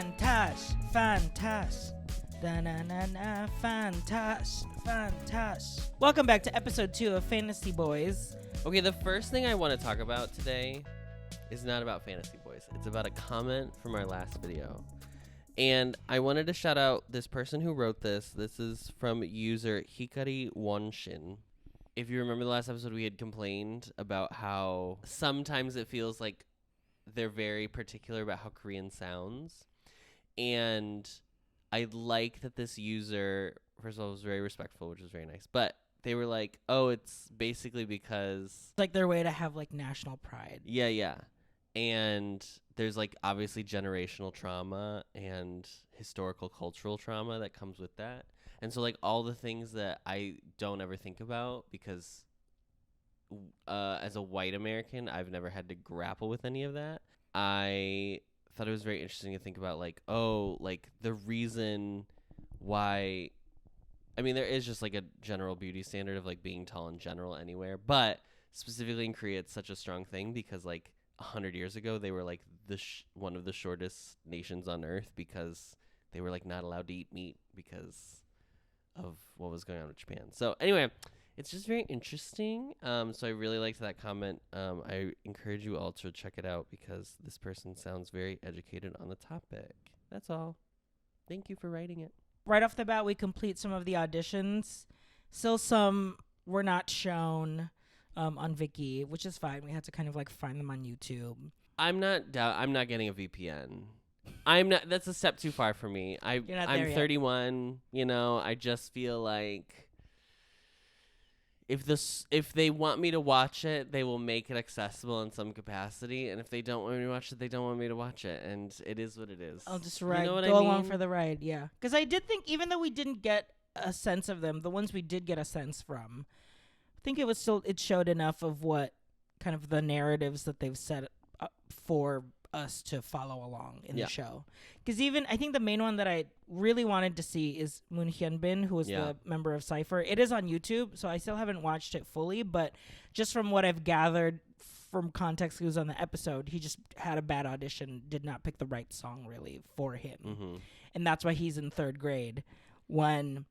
Fantash, fantash. Da-na-na-na, fantash, fantash. Welcome back to episode 2 of Fantasy Boys. Okay, the first thing I want to talk about today is not about Fantasy Boys. It's about a comment from our last video. And I wanted to shout out this person who wrote this. This is from user Hikari Wonshin. If you remember the last episode, we had complained about how sometimes it feels like they're very particular about how Korean sounds. And I like that this user, first of all, was very respectful, which was very nice. But they were like, oh, it's basically because... It's like their way to have, like, national pride. Yeah. And there's, like, obviously generational trauma and historical cultural trauma that comes with that. And so, like, all the things that I don't ever think about because as a white American, I've never had to grapple with any of that. I thought it was very interesting to think about, like, oh, like, the reason why... I mean, there is just, like, a general beauty standard of, like, being tall in general anywhere. But specifically in Korea, it's such a strong thing because, like, 100 years ago, they were, like, one of the shortest nations on Earth because they were, like, not allowed to eat meat because of what was going on with Japan. So, anyway, it's just very interesting. So I really liked that comment. I encourage you all to check it out because this person sounds very educated on the topic. That's all. Thank you for writing it. Right off the bat, we complete some of the auditions. Still some were not shown on Viki, which is fine. We had to kind of like find them on YouTube. I'm not getting a VPN. That's a step too far for me. I'm 31, you know, I just feel like if they want me to watch it, they will make it accessible in some capacity, and if they don't want me to watch it, they don't want me to watch it, and it is what it is. I'll just ride, you know go along for the ride, yeah. Because I did think, even though we didn't get a sense of them, the ones we did get a sense from, I think it showed enough of what kind of the narratives that they've set up for us to follow along in the show. Because even I think the main one that I really wanted to see is Moon Hyun-bin, who was the member of Cypher. It is on YouTube, so I still haven't watched it fully, but just from what I've gathered from context, he was on the episode, he just had a bad audition, did not pick the right song really for him. Mm-hmm. And that's why he's in third grade. And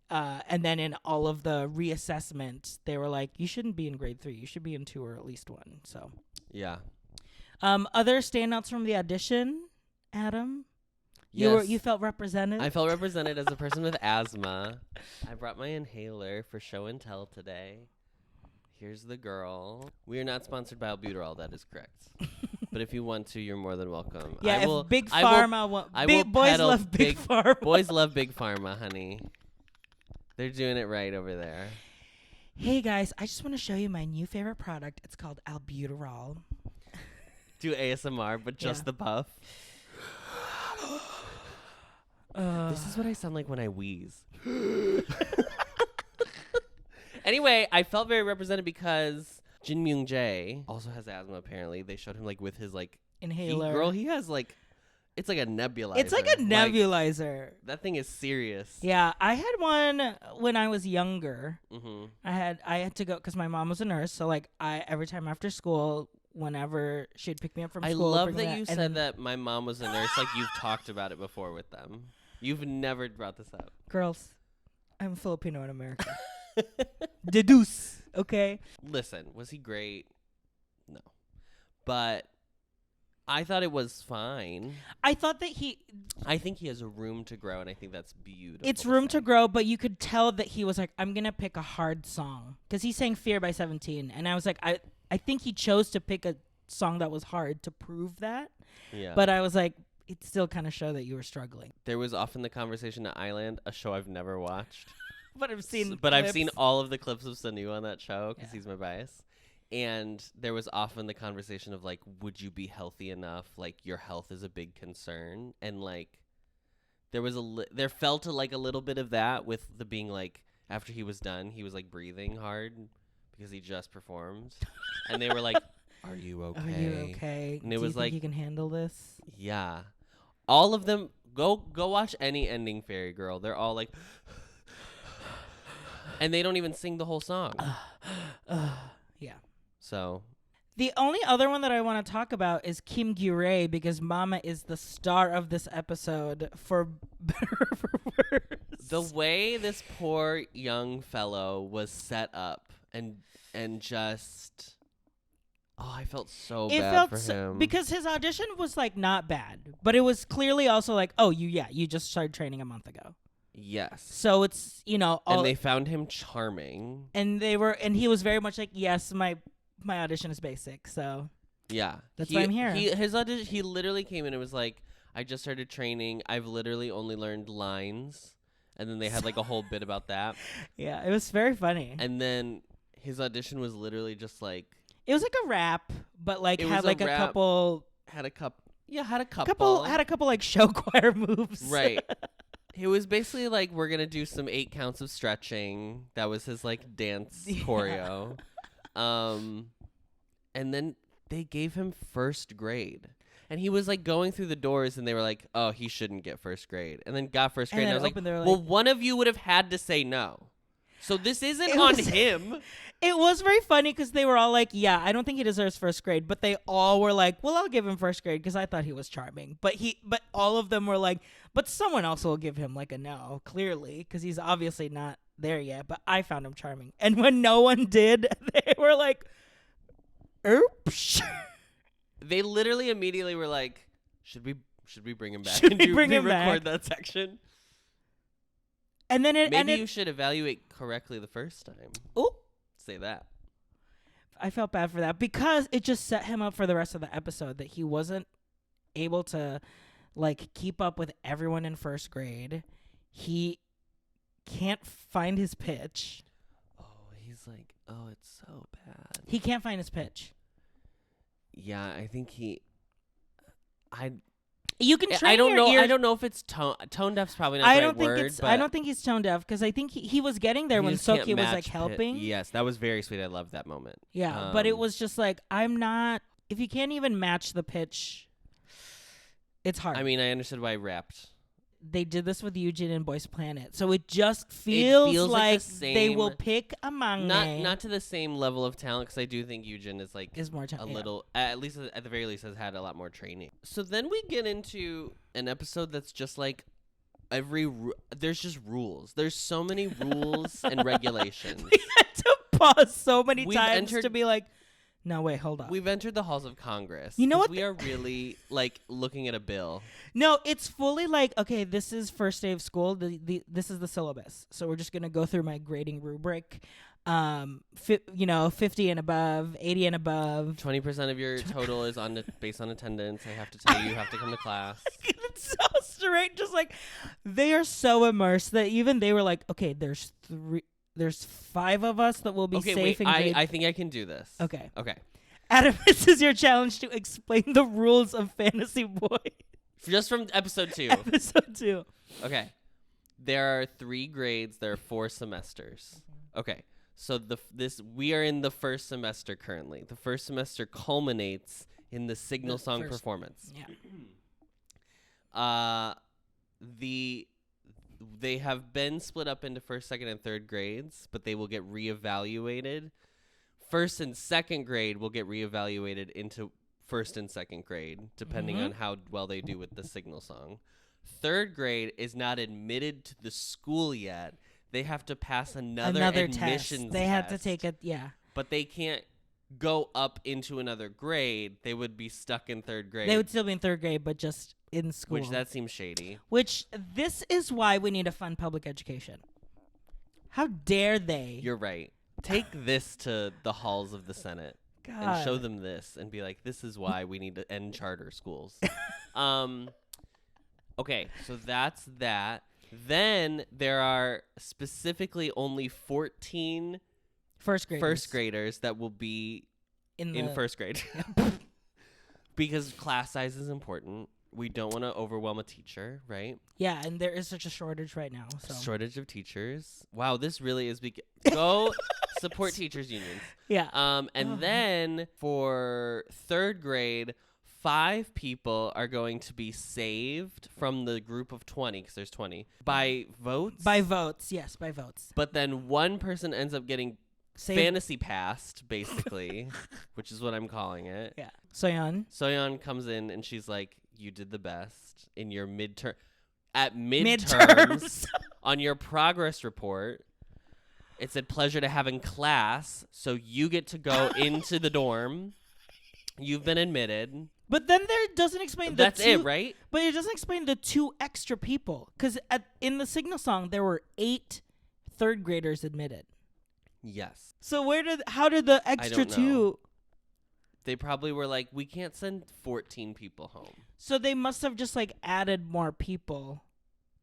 then in all of the reassessment, they were like, you shouldn't be in grade 3, you should be in 2 or at least 1. So yeah. Other standouts from the audition, Adam? Yes. You felt represented? I felt represented as a person with asthma. I brought my inhaler for show and tell today. Here's the girl. We are not sponsored by albuterol, that is correct. But if you want to, you're more than welcome. Yeah, if Big Pharma boys love Big Pharma. Boys love Big Pharma, honey. They're doing it right over there. Hey guys, I just want to show you my new favorite product. It's called albuterol. Do ASMR, but just the puff. This is what I sound like when I wheeze. Anyway, I felt very represented because Jin Myung-jae also has asthma, apparently. They showed him, like, with his, like... inhaler. He has, like... It's like a nebulizer. It's like a nebulizer. Like, that thing is serious. Yeah, I had one when I was younger. Mm-hmm. I had to go because my mom was a nurse. So like every time after school, whenever she'd pick me up from school. I love that you said that my mom was a nurse. Like you've talked about it before with them. You've never brought this up. Girls, I'm Filipino in America. Deduce, okay? Listen, was he great? No. But... I thought it was fine. I thought that I think he has a room to grow, and I think that's beautiful. It's room to grow, but you could tell that he was like, I'm going to pick a hard song. Because he sang Fear by 17. And I was like, I think he chose to pick a song that was hard to prove that. Yeah. But I was like, it still kind of showed that you were struggling. There was often the conversation at Island, a show I've never watched. But I've seen I've seen all of the clips of Sanu on that show, because he's my bias. And there was often the conversation of, like, would you be healthy enough? Like, your health is a big concern. And, like, there felt like a little bit of that with the being, like, after he was done, he was, like, breathing hard because he just performed. And they were like, are you okay? Are you okay? And it was was like, you can handle this? Yeah. All of them, go watch any Ending Fairy Girl. They're all like, and they don't even sing the whole song. Yeah. So The only other one that I want to talk about is Kim Gyu-rae, because Mama is the star of this episode, for better or for worse. The way this poor young fellow was set up and just, I felt so bad for him. Because his audition was like not bad, but it was clearly also like, oh, you just started training a month ago. Yes. So it's, and they found him charming. And he was very much like, yes, my audition is basic, so yeah, that's why I'm here. His audition, he literally came in and was like, I just started training. I've literally only learned lines. And then they had like a whole bit about that. Yeah, it was very funny. And then his audition was literally just like, it was like a rap, but like had like a couple like show choir moves. Right. It was basically like, we're gonna do some 8 counts of stretching. That was his like dance choreo. And then they gave him first grade. And he was like going through the doors and they were like, oh, he shouldn't get first grade. And then got first grade. And I was like, well, one of you would have had to say no. So this isn't on him. It was very funny because they were all like, yeah, I don't think he deserves first grade. But they all were like, well, I'll give him first grade because I thought he was charming. But all of them were like, but someone else will give him like a no, clearly, because he's obviously not there yet. But I found him charming. And when no one did, they were like, oops. They literally immediately were like, should we bring him back and record that section? And then maybe you should evaluate correctly the first time. Oh, say that. I felt bad for that because it just set him up for the rest of the episode that he wasn't able to like keep up with everyone in first grade. He can't find his pitch. Oh, he's like, oh, it's so bad. He can't find his pitch. Yeah, I think you can train I don't your know. ears. I don't know if it's tone deaf's probably not the right word. I don't think he's tone deaf because I think he was getting there when Seokyu was like helping. Yes, that was very sweet. I loved that moment. Yeah, but it was just like, I'm not. If you can't even match the pitch, it's hard. I mean, I understood why I rapped. They did this with Eugene and Boys Planet, so it just feels like they will pick a manga. Not to the same level of talent, because I do think Eugene is like more a little, at least at the very least, has had a lot more training. So then we get into an episode that's just like there's just rules. There's so many rules and regulations. We had to pause so many times to be like, no, wait, hold on. We've entered the halls of Congress. You know what? We are really like looking at a bill. No, it's fully like, okay, this is first day of school. This is the syllabus. So we're just going to go through my grading rubric. 50 and above, 80 and above. 20% of your total is based on attendance. I have to tell you have to come to class. It's so straight. Just like, they are so immersed that even they were like, okay, there's 5 of us that will be safe in grade. I think I can do this. Okay. Adam, this is your challenge to explain the rules of Fantasy Boy. Just from episode 2. Episode 2. Okay. There are 3 grades. There are 4 semesters. Okay. So we are in the first semester currently. The first semester culminates in the signal song performance. Yeah. They have been split up into first, second, and third grades, but they will get reevaluated. First and second grade will get reevaluated into first and second grade, depending on how well they do with the signal song. Third grade is not admitted to the school yet. They have to pass another admissions test. They have to take it, yeah. But they can't go up into another grade. They would be stuck in third grade. They would still be in third grade, but just in school. Which, that seems shady. Which, this is why we need a fun public education. How dare they? You're right. Take this to the halls of the Senate. God. And show them this and be like, this is why we need to end charter schools. Okay, so that's that. Then there are specifically only 14 first graders that will be in first grade. Because class size is important. We don't want to overwhelm a teacher, right? Yeah, and there is such a shortage right now. So. Shortage of teachers. Wow, this really is go support teachers unions. Yeah. And then for third grade, 5 people are going to be saved from the group of 20, because there's 20, by votes. By votes, yes, by votes. But then one person ends up getting fantasy past, basically, which is what I'm calling it. Yeah. Soyeon comes in and she's like, you did the best in your midterm. At midterms, on your progress report, it said pleasure to have in class, so you get to go into the dorm. You've been admitted. But then there doesn't explain That's it, right? But it doesn't explain the 2 extra people. Because in the signal song, there were 8 third graders admitted. Yes. So how did the extra 2? They probably were like, we can't send 14 people home. So they must have just like added more people.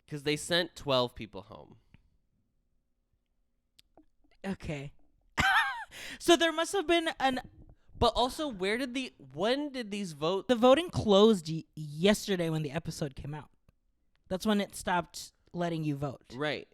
Because they sent 12 people home. Okay. So there must have been But also, when did these vote? The voting closed yesterday when the episode came out. That's when it stopped letting you vote. Right.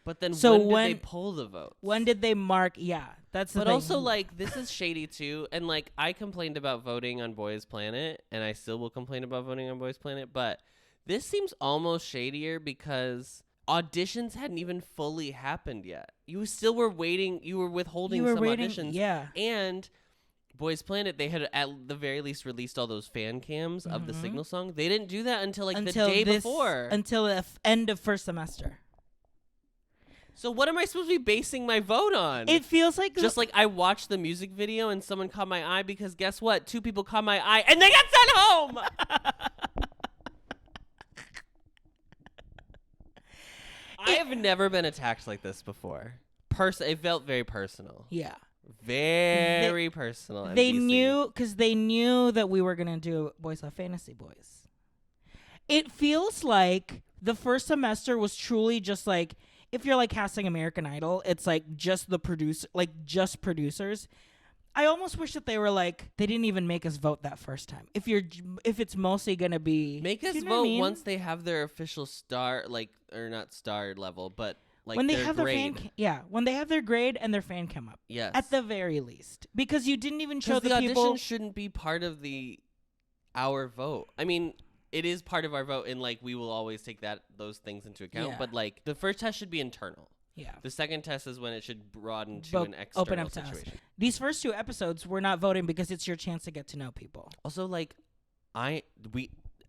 But then so when did they pull the votes? When did they mark? Yeah, that's the thing. But also, like, this is shady, too. And, like, I complained about voting on Boys Planet, and I still will complain about voting on Boys Planet. But this seems almost shadier because auditions hadn't even fully happened yet. You still were waiting. You were withholding some auditions. Yeah. And Boys Planet, they had at the very least released all those fan cams of the signal song. They didn't do that until the day before. Until the end of first semester. So what am I supposed to be basing my vote on? It feels like just like I watched the music video and someone caught my eye because guess what? 2 people caught my eye and they got sent home. I have never been attacked like this before. It felt very personal. Yeah. Very personal. They MBC. knew because they knew that we were gonna do Boys Love Fantasy Boys. It feels like the first semester was truly just like, if you're like casting American Idol, it's like just the just producers. I almost wish that they were like, they didn't even make us vote that first time. If it's mostly gonna be make us vote once they have their official star, or not star level, but like when they their have grade. When they have their grade and their fan cam up. Yes, at the very least, because you didn't even show the audition people. Shouldn't be part of our vote. I mean, it is part of our vote, and like we will always take those things into account. Yeah. But like the first test should be internal. Yeah. The second test is when it should broaden to an external open up situation. To us. These first 2 episodes, we're not voting because it's your chance to get to know people. Also, like,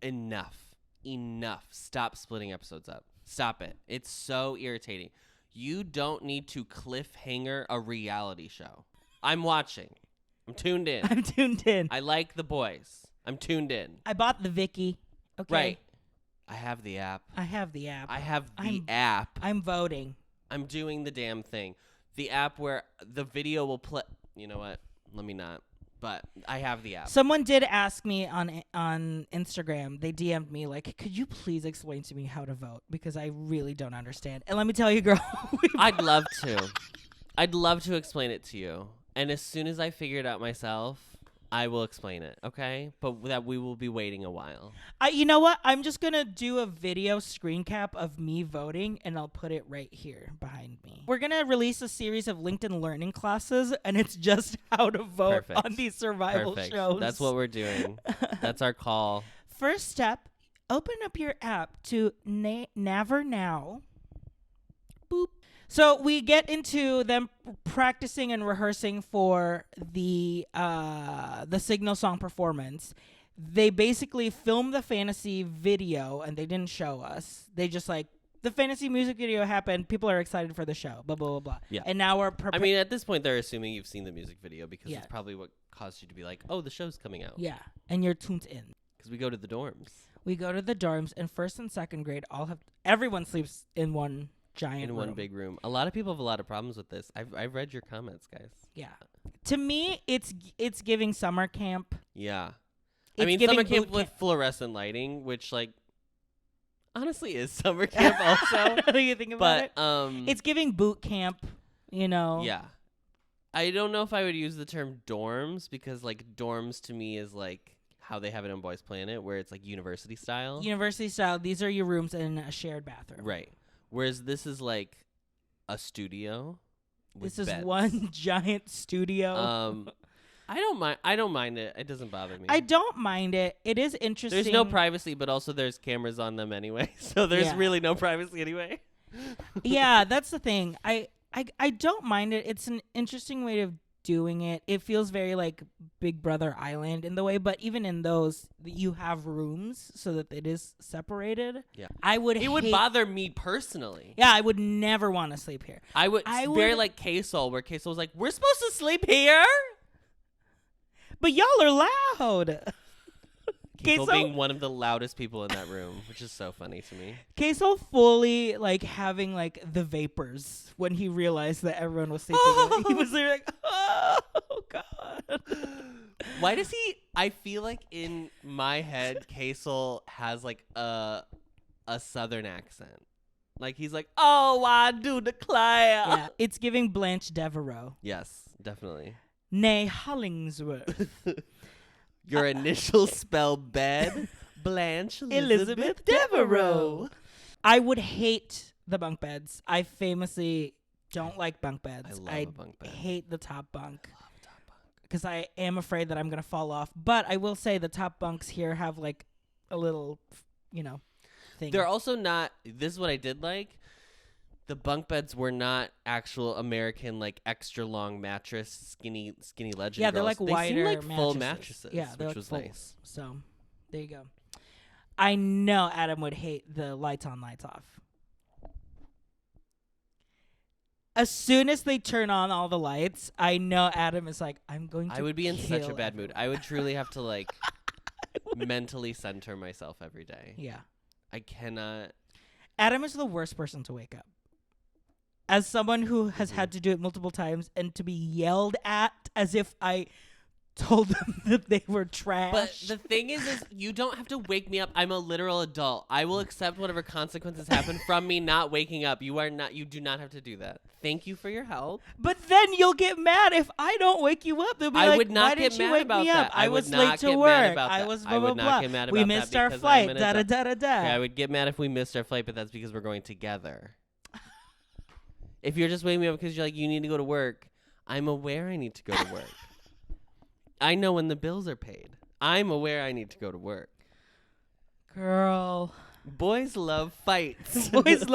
enough. Stop splitting episodes up. Stop it. It's so irritating. You don't need to cliffhanger a reality show. I'm watching. I'm tuned in. I like the boys. I'm tuned in. I bought the Viki. Okay. Right. I have the app. I'm voting. I'm doing the damn thing. The app where the video will play. You know what? Let me not. But I have the app. Someone did ask me on Instagram. They DM'd me like, could you please explain to me how to vote? Because I really don't understand. And let me tell you, girl. I'd love to. I'd love to explain it to you. And as soon as I figure it out myself, I will explain it, okay? But that we will be waiting a while. You know what? I'm just going to do a video screen cap of me voting, and I'll put it right here behind me. We're going to release a series of LinkedIn learning classes, and it's just how to vote on these survival shows. That's what we're doing. That's our call. First step, open up your app to Naver Now. Boop. So we get into them practicing and rehearsing for the signal song performance. They basically filmed the fantasy video and they didn't show us. They just like, the fantasy music video happened. People are excited for the show. Blah, blah, blah, blah. Yeah. And now we're I mean, at this point, they're assuming you've seen the music video because it's probably what caused you to be like, oh, the show's coming out. Yeah. And you're tuned in. Because we go to the dorms. We go to the dorms, and first and second grade everyone sleeps in one giant room. One big room. A lot of people have a lot of problems with this. I've read your comments, guys. Yeah. To me, it's giving summer camp. Yeah. It's I mean, summer camp with fluorescent lighting, which like honestly is summer camp also. You think about it? It's giving boot camp, you know. Yeah. I don't know if I would use the term dorms because like dorms to me is like how they have it on Boys Planet where it's like university style. University style. These are your rooms in a shared bathroom. Right. Whereas this is like a studio. This is beds. one giant studio. I don't mind it. It doesn't bother me. I don't mind it. It is interesting. There's no privacy, but also there's cameras on them anyway. So there's really no privacy anyway. Yeah, that's the thing. I I don't mind it. It's an interesting way of doing it. It feels very like Big Brother Island in the way, but even in those, you have rooms so that it is separated. Yeah. It would bother me personally. Yeah, I would never want to sleep here. I would very like K-Sol, where K-Sol was like, we're supposed to sleep here? But y'all are loud. K-Sol being one of the loudest people in that room, which is so funny to me. K-Sol fully like having like the vapors when he realized that everyone was sleeping. He was there like, oh God. Why does he? I feel like in my head, K-Sol has like a southern accent. Like he's like, oh, I do declare. Yeah, it's giving Blanche Devereaux. Yes, definitely. Nay Hollingsworth. Your initials spell bed, Blanche Elizabeth Devereaux. I would hate the bunk beds. I famously don't like bunk beds. I love a bunk bed. Hate the top bunk. Because I am afraid that I'm going to fall off. But I will say the top bunks here have like a little, thing. They're also not, this is what I did like. The bunk beds were not actual American, like extra long mattress, skinny legend. Yeah, they're girls. like wider seem like mattresses. full mattresses. Yeah, they're which like was full. nice. So there you go. I know Adam would hate the lights on, lights off. As soon as they turn on all the lights, I know Adam is like, I'm going to I would be in such a kill bad mood. I would truly have to like mentally center myself every day. Yeah. I cannot. Adam is the worst person to wake up. As someone who has had to do it multiple times and to be yelled at as if I told them that they were trash. But the thing is you don't have to wake me up. I'm a literal adult. I will accept whatever consequences happen from me not waking up. You do not have to do that. Thank you for your help. But then you'll get mad if I don't wake you up. They'll be I like, would not why get didn't you mad wake about me that. up? I would was not late to get mad work. about I that. was I blah, blah, would not blah. get mad We about missed that our because flight. I'm an Da da adult. da da da. Okay, I would get mad if we missed our flight, but that's because we're going together. If you're just waking me up because you're like, you need to go to work, I'm aware I need to go to work. I know when the bills are paid. I'm aware I need to go to work. Girl. Boys love fights. Boys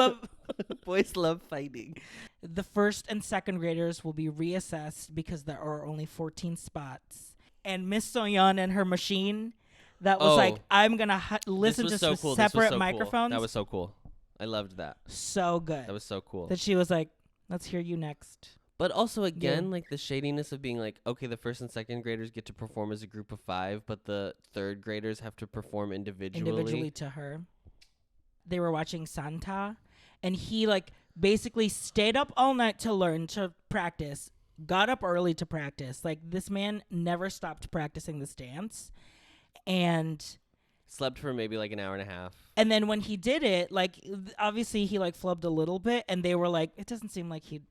love fighting. The first and second graders will be reassessed because there are only 14 spots. And Miss Soyeon and her machine that was like, I'm going to listen to so cool. separate microphones. Cool. That was so cool. I loved that. So good. That was so cool. That she was like, let's hear you next. But also, again, like the shadiness of being like, okay, the first and second graders get to perform as a group of 5, but the third graders have to perform individually to her. They were watching Santa, and he like basically stayed up all night to learn, to practice, got up early to practice. Like this man never stopped practicing this dance, and slept for maybe like an hour and a half. And then when he did it, like obviously he like flubbed a little bit, and they were like, it doesn't seem like he,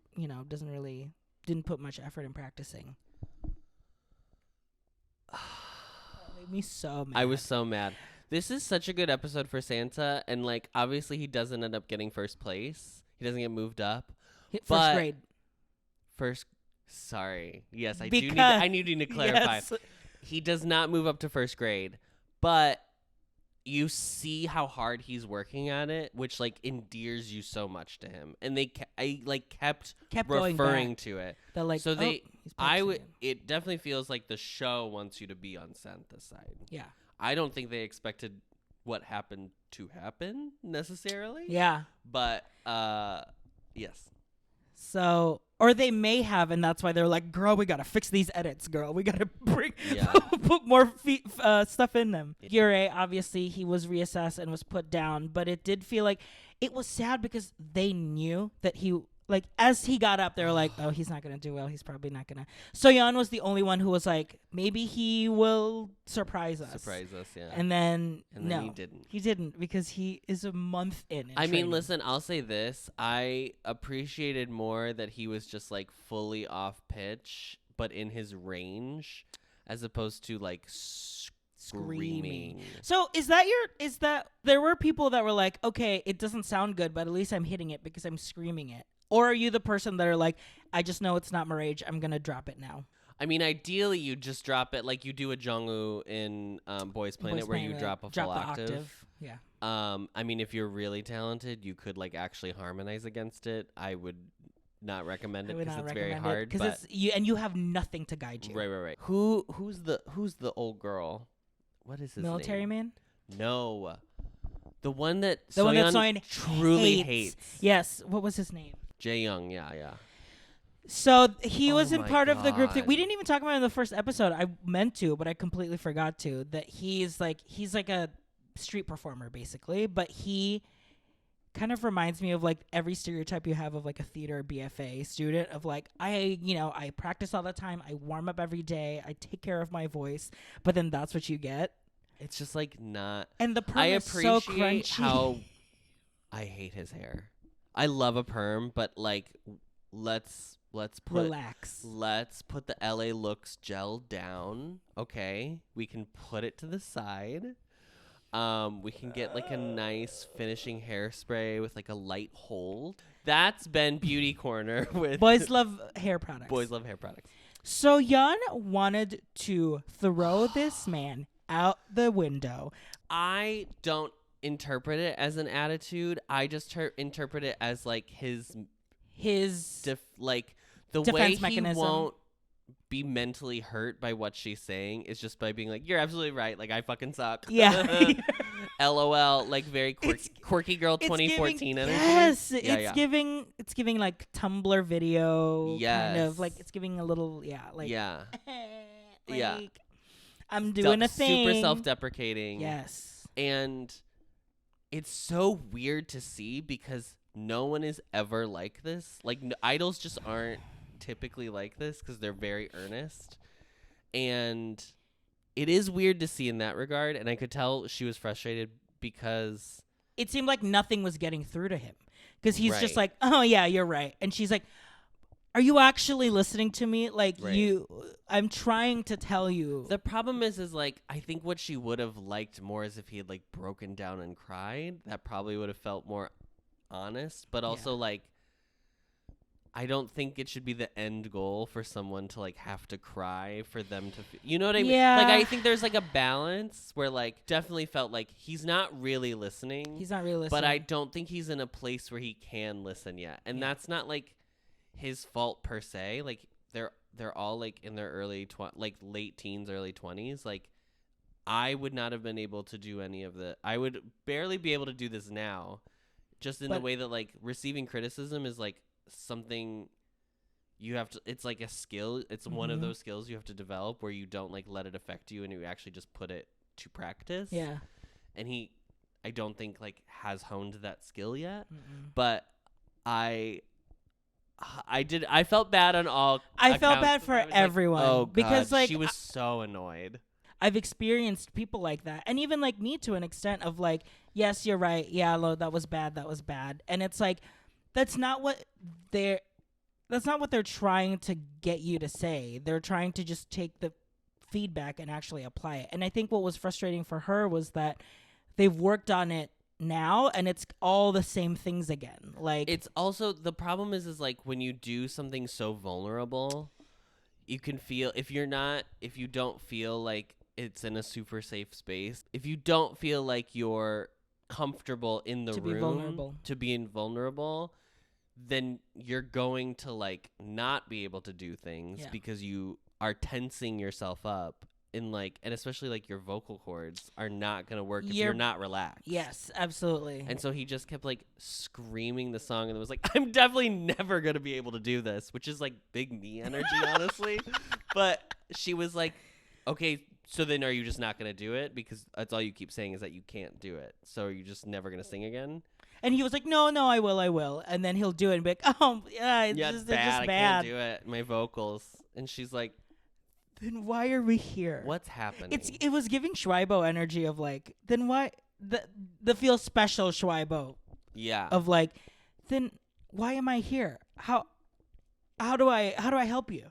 didn't put much effort in practicing. That made me so mad. I was so mad. This is such a good episode for Santa, and like obviously he doesn't end up getting first place. He doesn't get moved up. First grade. Sorry. Yes, I need to clarify. Yes. He does not move up to first grade, but you see how hard he's working at it, which like endears you so much to him. And I kept referring to it. They're like, so it definitely feels like the show wants you to be on Santa's side. Yeah. I don't think they expected what happened to happen necessarily. Yeah. But yes. So, or they may have, and that's why they're like, girl, we got to fix these edits, girl. We got to put more stuff in them. Yurei, obviously, he was reassessed and was put down, but it did feel like it was sad because they knew that he, like, as he got up, they were like, oh, he's not going to do well. He's probably not going to. Soyeon was the only one who was like, maybe he will surprise us. Yeah. And then no, he didn't. He didn't, because he is a month in I mean, training. listen, I'll say this. I appreciated more that he was just like fully off pitch, but in his range, as opposed to like screaming. So is that there were people that were like, okay, it doesn't sound good, but at least I'm hitting it because I'm screaming it? Or are you the person that are like, I just know it's not my rage, I'm going to drop it now? I mean, ideally, you just drop it like you do a Jungwoo in Boys Planet, where you drop a full octave. Yeah. I mean, if you're really talented, you could like actually harmonize against it. I would not recommend I it would because not it's very recommend hard. because But it's you, and you have nothing to guide you. right. Who's the old girl? What is his Military name? man. No, the one that The one that Soyeon Soyeon truly hates. Yes. What was his name? Jae-young, yeah. So he Oh wasn't my part of the group thing. We God. didn't even talk about it in the first episode. I meant to, but I completely forgot to. That he's like a street performer basically, but he kind of reminds me of like every stereotype you have of like a theater BFA student of like I practice all the time, I warm up every day, I take care of my voice, but then that's what you get. It's just like not. And the perm I is so appreciate crunchy. how I hate his hair. I love a perm, but like let's put Relax. let's put the LA looks gel down. Okay, we can put it to the side. We can get like a nice finishing hairspray with like a light hold. That's been Beauty Corner with Boys love hair products. Boys Love Hair Products. So Yeon wanted to throw this man out the window. I don't interpret it as an attitude. I just interpret it as like his like the way defense mechanism. he won't be mentally hurt by what she's saying is just by being like, you're absolutely right. Like, I fucking suck. Yeah. LOL. Like, very quirky girl 2014 energy. Yes. Yeah, it's giving like Tumblr video. Kind Yes. of like it's giving a little, like. Yeah. Like, Yeah. I'm doing a thing. Super self-deprecating. Yes. And it's so weird to see because no one is ever like this. Like, idols just aren't typically like this because they're very earnest. And it is weird to see in that regard. And I could tell she was frustrated because it seemed like nothing was getting through to him because he's just Right. like, oh, yeah, you're right. And she's like, are you actually listening to me? Like, Right. I'm trying to tell you. the problem is like, I think what she would have liked more is if he had like broken down and cried. That probably would have felt more honest. But also like, I don't think it should be the end goal for someone to like have to cry for them to you know what I mean? Yeah. Like, I think there's like a balance where like definitely felt like he's not really listening. He's not really listening. But I don't think he's in a place where he can listen yet. And that's not like his fault per se. Like they're all like in their late teens, early 20s. Like, I would not have been able to do any of the I would barely be able to do this now. Just in the way that like receiving criticism is like something you have to, it's like a skill. It's one of those skills you have to develop where you don't like let it affect you and you actually just put it to practice. Yeah. And I don't think like has honed that skill yet. But I felt bad on all I felt accounts. bad for I was everyone. Like, oh, God. Because like she was so annoyed. I've experienced people like that, and even like me to an extent of like, yes, you're right. Yeah, Lo, that was bad. And it's like, that's not what they're trying to get you to say. They're trying to just take the feedback and actually apply it. And I think what was frustrating for her was that they've worked on it now and it's all the same things again. Like, It's also, the problem is like when you do something so vulnerable, you can feel, if you don't feel like it's in a super safe space, if you don't feel like you're comfortable in the room to be invulnerable, then you're going to like not be able to do things because you are tensing yourself up in like, and especially like your vocal cords are not going to work if you're not relaxed. Yes, absolutely. And so he just kept like screaming the song and it was like, I'm definitely never going to be able to do this, which is like big me energy, honestly. But she was like, okay, so then are you just not going to do it? Because that's all you keep saying is that you can't do it. So are you just never going to sing again? And he was like, no, I will. And then he'll do it and be like, oh, yeah, it's just bad. I can't do it. My vocals. And she's like, then why are we here? What's happening? It was giving Schweibo energy of like, then why the feel special Schweibo. Yeah. Of like, then why am I here? How do I help you?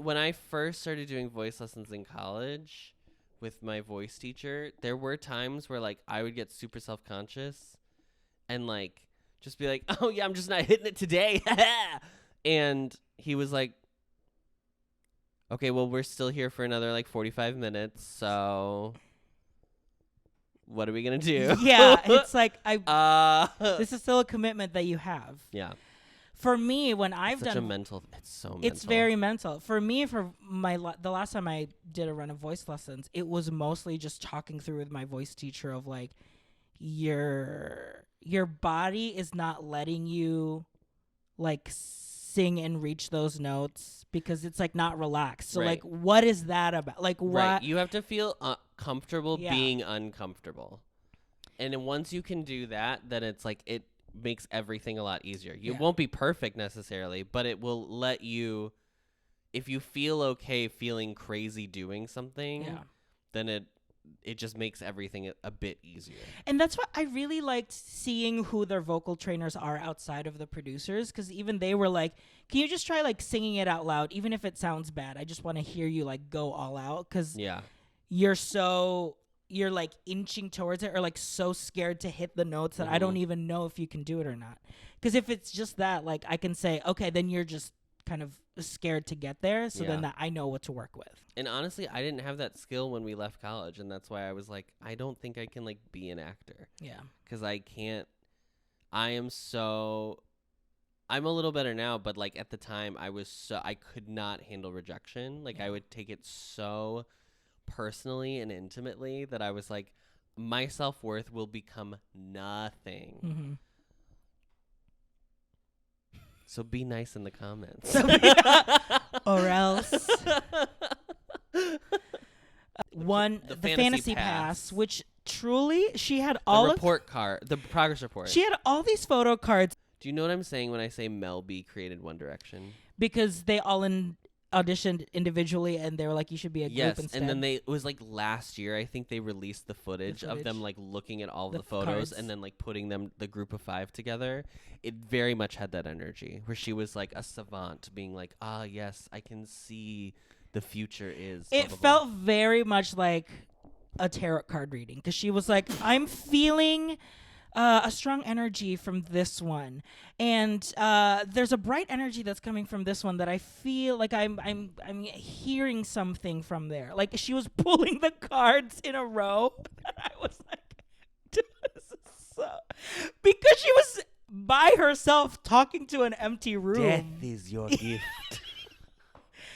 When I first started doing voice lessons in college with my voice teacher, there were times where like I would get super self-conscious and like just be like, oh yeah, I'm just not hitting it today. And he was like, okay, well, we're still here for another like 45 minutes. So what are we going to do? Yeah. It's like, this is still a commitment that you have. Yeah. For me, when I've Such done a mental. It's so mental. it's very mental. For me, for the last time I did a run of voice lessons, it was mostly just talking through with my voice teacher of like your body is not letting you like sing and reach those notes because it's like not relaxed. So like what is that about? Like what? Right. You have to feel comfortable Yeah. being uncomfortable. And then once you can do that, then it's like it makes everything a lot easier. You won't be perfect necessarily, but it will let you, if you feel okay feeling crazy doing something, then it just makes everything a bit easier. And that's why I really liked seeing who their vocal trainers are outside of the producers, because even they were like, can you just try like singing it out loud, even if it sounds bad? I just want to hear you like go all out, because you're like inching towards it or like so scared to hit the notes that I don't even know if you can do it or not. Because if it's just that, like I can say, okay, then you're just kind of scared to get there. So then that I know what to work with. And honestly, I didn't have that skill when we left college. And that's why I was like, I don't think I can like be an actor. Yeah. Because I can't, I'm a little better now, but like at the time I could not handle rejection. Like I would take it so personally and intimately that I was like, my self-worth will become nothing. So be nice in the comments. Or else. The fantasy pass, which truly she had all the report card, the progress report. She had all these photo cards. Do you know what I'm saying when I say Mel B created One Direction? Because they all auditioned individually, and they were like, you should be a group instead. And then it was like last year, I think they released the footage of them like looking at all the photos cards. And then like putting the group of 5 together. It very much had that energy where she was like a savant being like, yes, I can see the future is. It blah, blah, felt very much like a tarot card reading, because she was like, I'm feeling a strong energy from this one, and there's a bright energy that's coming from this one that I feel like I'm hearing something from there. Like she was pulling the cards in a row. I was like, this is so, because she was by herself talking to an empty room. Death is your gift.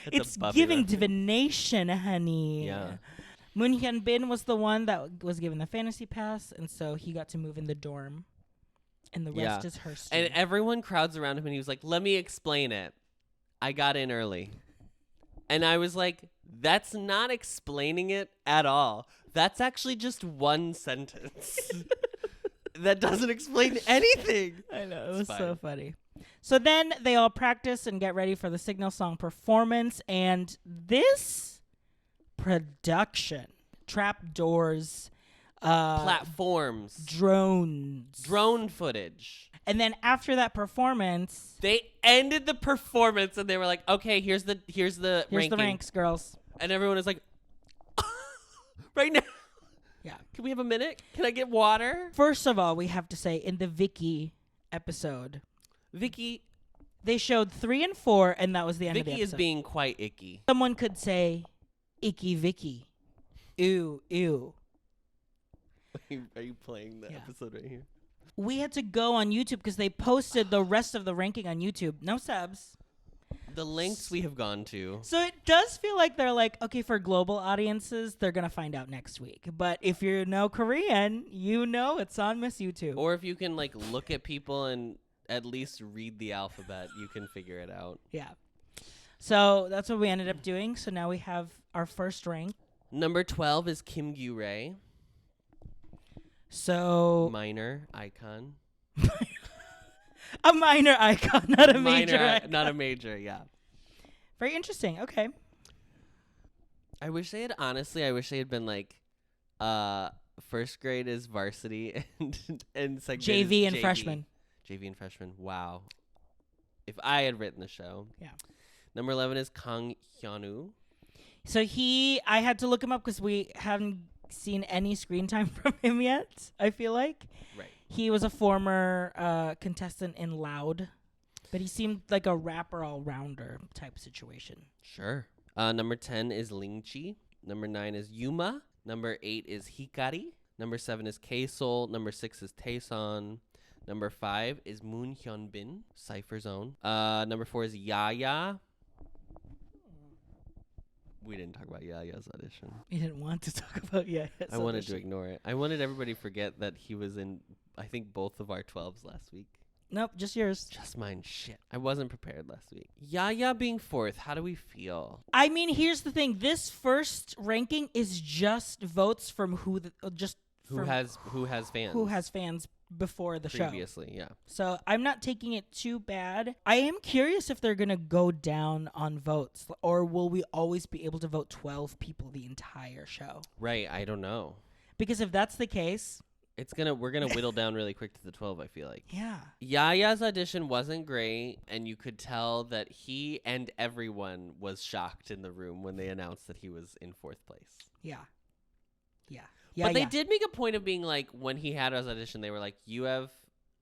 It's giving divination, honey. Yeah. Moon Hyun Bin was the one that was given the fantasy pass, and so he got to move in the dorm, and the rest is her story. And everyone crowds around him, and he was like, let me explain it. I got in early. And I was like, that's not explaining it at all. That's actually just one sentence. That doesn't explain anything. I know, it was so funny. So then they all practice and get ready for the Signal song performance, and this production, trapdoors, platforms, drone footage. And then after that performance, they ended the performance and they were like, okay, here's the ranking. The ranks, girls. And everyone is like, right now. Yeah. Can we have a minute? Can I get water? First of all, we have to say in the Viki episode, they showed 3 and 4, and that was the end of the episode. Viki is being quite icky. Someone could say, icky Viki. Ew, ew. Are you playing the episode right here? We had to go on YouTube because they posted the rest of the ranking on YouTube. No subs. The lengths we have gone to. So it does feel like they're like, okay, for global audiences, they're going to find out next week. But if you know Korean, you know it's on Miss YouTube. Or if you can like look at people and at least read the alphabet, you can figure it out. Yeah. So that's what we ended up doing. So now we have our first rank. Number 12 is Kim Gyu-rae. So minor icon. A minor icon, not a major icon. Not a major, yeah. Very interesting. Okay. I wish they had been like first grade is varsity and second JV and freshman. JV and freshman. Wow. If I had written the show. Yeah. Number 11 is Kang Hyun-woo. So I had to look him up because we haven't seen any screen time from him yet, I feel like. Right. He was a former contestant in Loud, but he seemed like a rapper all-rounder type situation. Sure. Number 10 is Ling. Number 9 is Yuma. Number 8 is Hikari. Number 7 is K-Soul. Number 6 is Taeseon. Number 5 is Moon Hyun-bin, Cypher Zone. Number 4 is Yaya. We didn't talk about Yaya's audition. You didn't want to talk about Yaya's I wanted to ignore it. I wanted everybody to forget that he was in, I think, both of our 12s last week. Nope, just yours. Just mine. Shit. I wasn't prepared last week. Yaya being 4th, how do we feel? I mean, here's the thing. This first ranking is just votes from who has fans. Who has fans before the show. Previously, yeah. So I'm not taking it too bad. I am curious if they're going to go down on votes, or will we always be able to vote 12 people the entire show? Right, I don't know. Because if that's the case, we're gonna whittle down really quick to the 12, I feel like. Yeah. Yaya's audition wasn't great, and you could tell that he and everyone was shocked in the room when they announced that he was in 4th place. Yeah. But they did make a point of being like, when he had his audition, they were like, you have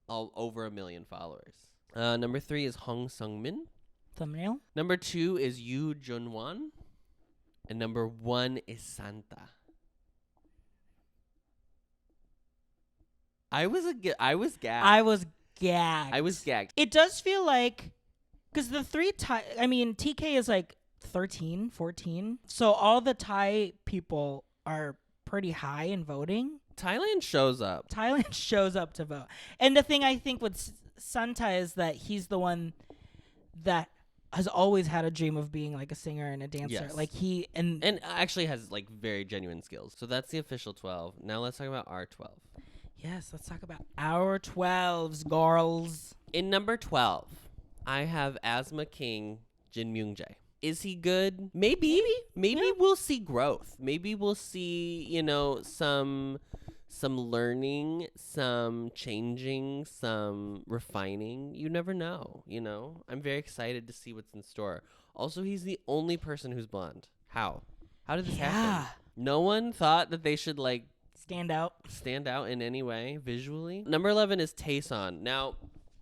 over 1 million followers. Number 3 is Hong Sung-min. Thumbnail. Number 2 is Yoo Junwon. And number 1 is Santa. I was gagged. I was gagged. It does feel like, because the TK is like 13, 14. So all the Thai people are pretty high in voting. Thailand shows up. Thailand shows up to vote. And the thing I think with Santa is that he's the one that has always had a dream of being like a singer and a dancer. Yes. Like he and actually has like very genuine skills. So that's the official 12. Now let's talk about our 12. Yes, let's talk about our 12s, girls. In number 12, I have Asthma King Jin Myung-jae. Is he good? Maybe yeah. We'll see growth. Maybe we'll see, some learning, some changing, some refining. You never know, I'm very excited to see what's in store. Also, he's the only person who's blonde. How did this happen? No one thought that they should stand out in any way visually. Number 11 is Taeseon. Now,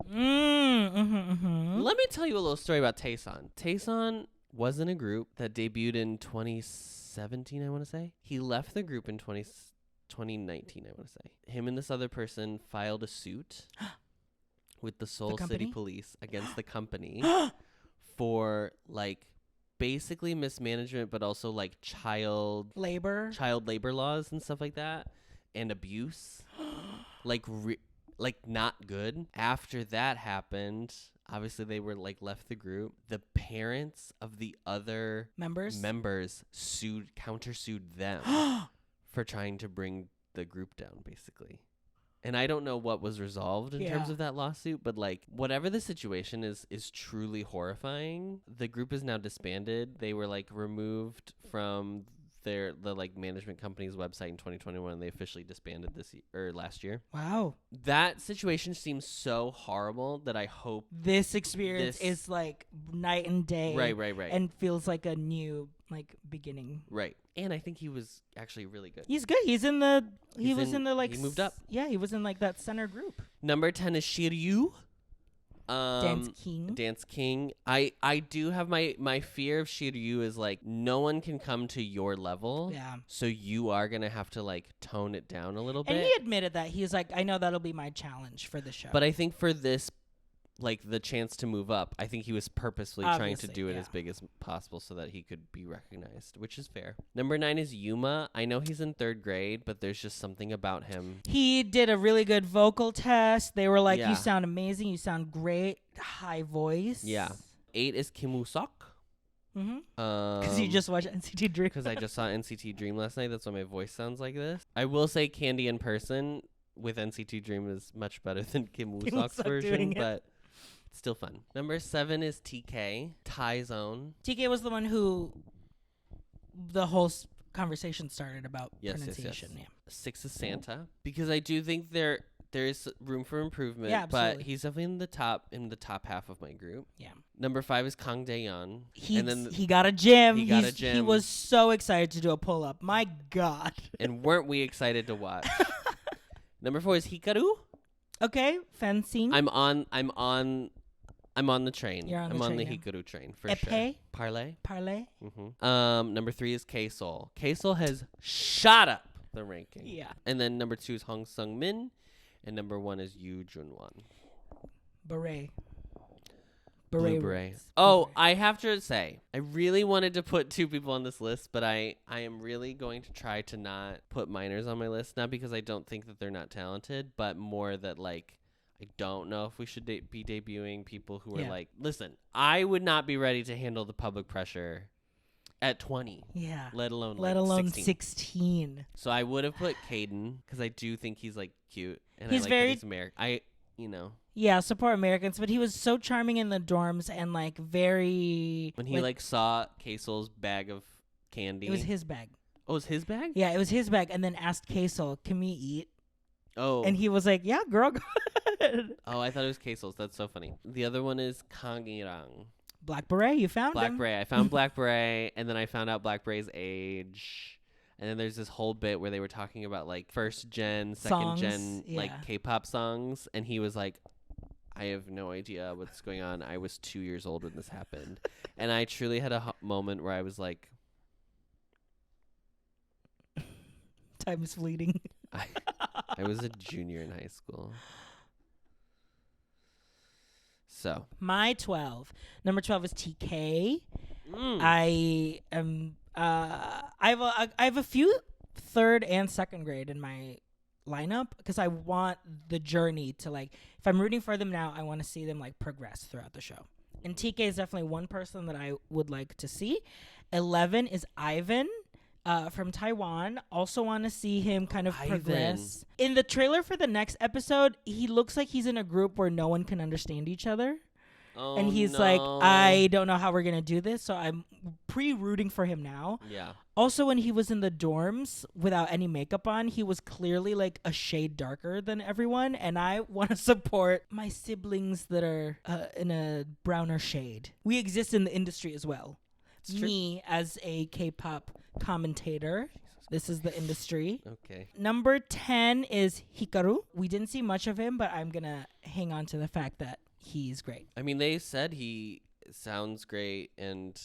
let me tell you a little story about Taeseon. Taeseon was in a group that debuted in 2017, I want to say. He left the group in 2019, I want to say. Him and this other person filed a suit with the Seoul City Police against the company for basically mismanagement, but also child labor laws and stuff like that, and abuse. Not good. After that happened, obviously they were left the group. The parents of the other members countersued them for trying to bring the group down, basically. And I don't know what was resolved in terms of that lawsuit, but whatever the situation is truly horrifying. The group is now disbanded. They were removed from the management company's website in 2021. They officially disbanded last year. Wow. That situation seems so horrible that I hope this experience is night and day. Right. And feels like a new beginning. Right. And I think he was actually really good. He's good. He moved up. Yeah, he was in that center group. Number 10 is Shiryu. Dance King. I do have my fear of Shiryu is no one can come to your level. Yeah. So you are gonna have to tone it down a little bit. And he admitted that. He's I know that'll be my challenge for the show. But I think for this the chance to move up, I think he was purposefully trying to do it as big as possible so that he could be recognized, which is fair. Number 9 is Yuma. I know he's in 3rd grade, but there's just something about him. He did a really good vocal test. They were you sound amazing. You sound great. High voice. Yeah. 8 is Kim Woo-sok. Because you just watched NCT Dream. Because I just saw NCT Dream last night. That's why my voice sounds like this. I will say Candy in person with NCT Dream is much better than Kim Woo-sok's version, but still fun. Number 7 is TK, taeseon. TK was the one who the whole conversation started about pronunciation. Yes. 6 is Santa, because I do think there is room for improvement. Yeah, absolutely. But he's definitely in the top half of my group. Yeah. Number 5 is Kang Dae-yeon. He got a gym. He was so excited to do a pull up. My God. And weren't we excited to watch? Number 4 is Hikaru. Okay, fencing. I'm on the train. You're on the I'm train on the now. Hikaru train for sure. Parlay. Mm-hmm. Number 3 is K-Sol. K-Sol has shot up the ranking. Yeah. And then number 2 is Hong Sung-min. And number 1 is Yu Junwon. Beret. Blue beret. Oh, I have to say, I really wanted to put 2 people on this list, but I am really going to try to not put minors on my list. Not because I don't think that they're not talented, but more that, like, I don't know if we should be debuting people who are like, listen, I would not be ready to handle the public pressure at 20. Yeah. Let alone 16. So I would have put Caden because I do think he's like cute and he's I like very that he's American. Yeah, support Americans, but he was so charming in the dorms and like very. When he like saw K-Sol's bag of candy, it was his bag. Oh, it was his bag? Yeah, it was his bag, and then asked K-Sol, "Can we eat?" Oh, and he was like, "Yeah, girl." Go ahead. Oh, I thought it was K-Sol's. That's so funny. The other one is Kang Irang. Black Beret, you found Black him. Beret. I found Black Beret, and then I found out Black Beret's age. And then there's this whole bit where they were talking about like first gen, second gen, like K-pop songs, and he was like, I have no idea what's going on. I was 2 years old when this happened. And I truly had a moment where I was like, time is fleeting. I was a junior in high school. So my 12. Number 12 is TK. I have a few third and second grade in my lineup because I want the journey to, like, if I'm rooting for them now, I want to see them like progress throughout the show. And TK is definitely one person that I would like to see. 11 is Ivan from Taiwan. Also want to see him kind of progress. In the trailer for the next episode, he looks like he's in a group where no one can understand each other. Oh, and he's like, I don't know how we're going to do this. So I'm pre-rooting for him now. Yeah. Also, when he was in the dorms without any makeup on, he was clearly like a shade darker than everyone. And I want to support my siblings that are in a browner shade. We exist in the industry as well. It's me true. As a K-pop commentator. This is the industry. Okay. Number 10 is Hikaru. We didn't see much of him, but I'm going to hang on to the fact that he's great. I mean, they said he sounds great and,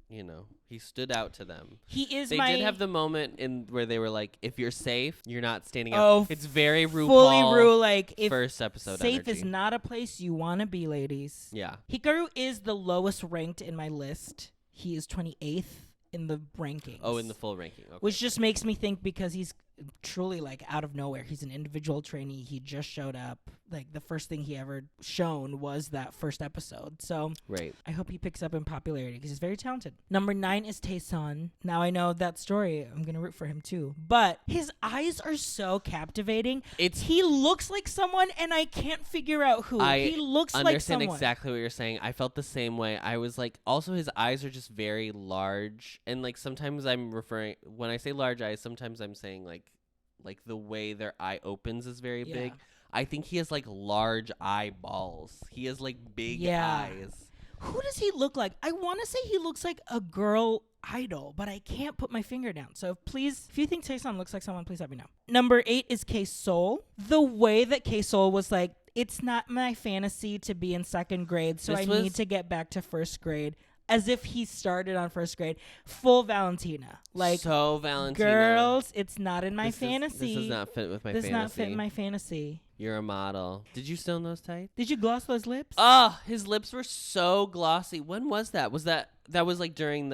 you know, he stood out to them. He is They did have the moment in where they were like, if you're safe, you're not standing up. Oh, it's very RuPaul. Fully like, if first episode safe energy. Is not a place you want to be, ladies. Yeah. Hikaru is the lowest ranked in my list. He is 28th in the rankings. Oh, in the full ranking. Okay. Which just makes me think because he's truly like out of nowhere. He's an individual trainee. He just showed up. Like the first thing he ever shown was that first episode. So right. I hope he picks up in popularity because he's very talented. Number 9 is taeseon. Now I know that story. I'm going to root for him too. But his eyes are so captivating. He looks like someone and I can't figure out who. He looks like someone. I understand exactly what you're saying. I felt the same way. I was like, also his eyes are just very large. And like sometimes when I say large eyes, sometimes I'm saying like the way their eye opens is very big. I think he has like large eyeballs. He has like big eyes. Who does he look like? I want to say he looks like a girl idol, but I can't put my finger down. So please, if you think Taeseon looks like someone, please let me know. Number 8 is K-Sol. The way that K-Sol was like, it's not my fantasy to be in second grade, so I need to get back to first grade. As if he started on first grade. Full Valentina. Like, so Valentina. Girls, it's not in my fantasy. This does not fit with my fantasy. This not fit in my fantasy. You're a model. Did you sew those tight? Did you gloss those lips? Oh, his lips were so glossy. When was that? That was like during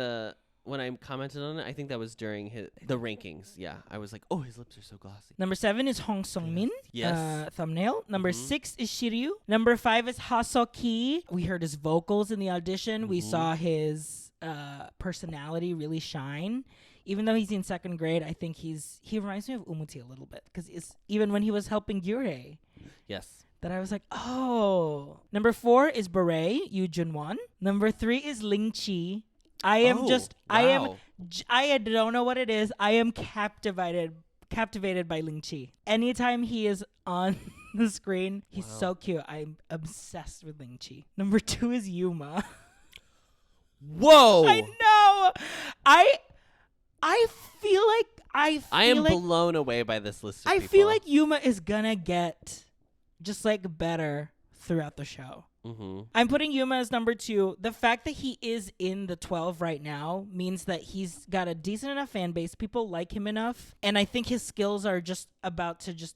when I commented on it, I think that was during the rankings. Yeah, I was like, oh, his lips are so glossy. Number 7 is Hong Sung-min. Yes. Thumbnail. Number 6 is Shiryu. Number 5 is Ha-Seok-ki. We heard his vocals in the audition. We saw his personality really shine. Even though he's in second grade, I think he reminds me of Umuti a little bit. Because even when he was helping Gyure. Yes. That I was like, oh. Number 4 is Beret, Yu Junwon. Number 3 is Ling Chi. I don't know what it is. I am captivated by Ling Chi. Anytime he is on the screen, he's so cute. I'm obsessed with Ling Chi. Number 2 is Yuma. Whoa! I know. I feel like I am blown away by this list of people. feel like Yuma is gonna get just like better throughout the show. Mm-hmm. I'm putting Yuma as number 2. The fact that he is in the 12 right now means that he's got a decent enough fan base. People like him enough. And I think his skills are just about to just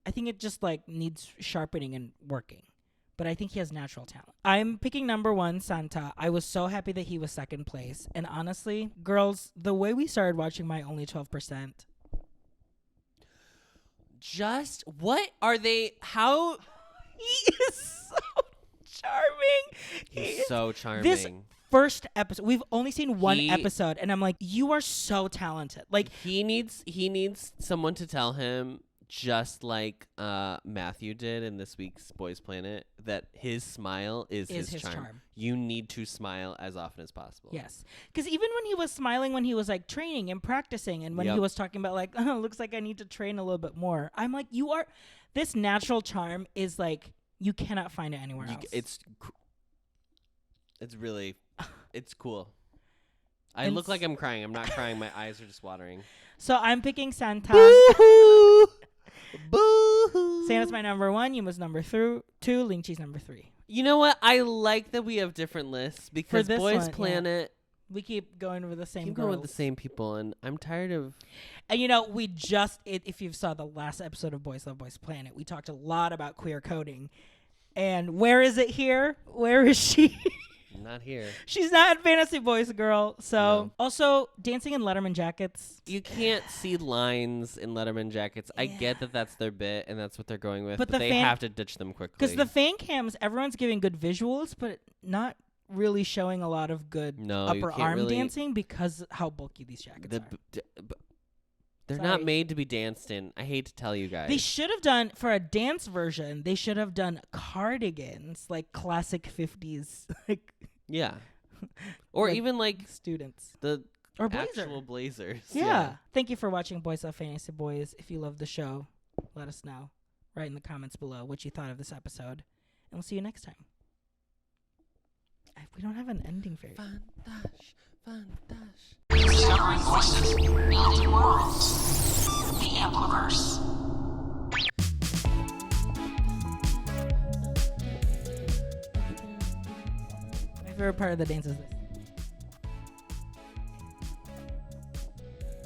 I think it just like needs sharpening and working. But I think he has natural talent. I'm picking number 1, Santa. I was so happy that he was second place. And honestly, girls, the way we started watching My Only 12%. Just what are they? How He is so charming. he's so charming. This first episode, we've only seen one episode, and I'm like, you are so talented. Like he needs someone to tell him, just like Matthew did in this week's Boys Planet, that his smile is his charm. You need to smile as often as possible. Yes. Because even when he was smiling when he was like training and practicing, and when he was talking about like, oh, looks like I need to train a little bit more, I'm like, this natural charm is like, you cannot find it anywhere else. It's really, it's cool. I look like I'm crying. I'm not crying. My eyes are just watering. So I'm picking Santa. Boo-hoo! Boo-hoo! Santa's my number 1. Yuma's number 2. Ling Chi's number 3. You know what? I like that we have different lists because Boys Planet. We keep going with the same Keep girls. going with the same people, and I'm tired of. And you know, we just if you saw the last episode of Boys Love Boys Planet, we talked a lot about queer coding. And where is it here? Where is she? Not here. She's not in Fantasy Boys, girl. So No. Also dancing in Letterman jackets. You can't see lines in Letterman jackets. I get that that's their bit and that's what they're going with, but they have to ditch them quickly. Because the fan cams, everyone's giving good visuals, but not really showing a lot of good upper arm dancing because how bulky these jackets are. They're not made to be danced in. I hate to tell you guys. They should have done, for a dance version, they should have done cardigans, like classic 50s. Like yeah. Or like even like students. Or actual blazers. Yeah. Thank you for watching Boys Love Fantasy Boys. If you love the show, let us know. Write in the comments below what you thought of this episode. And we'll see you next time. We don't have an ending for you. Fantash. Discovering voices, building worlds. The Ampliverse. My favorite part of the dance is this.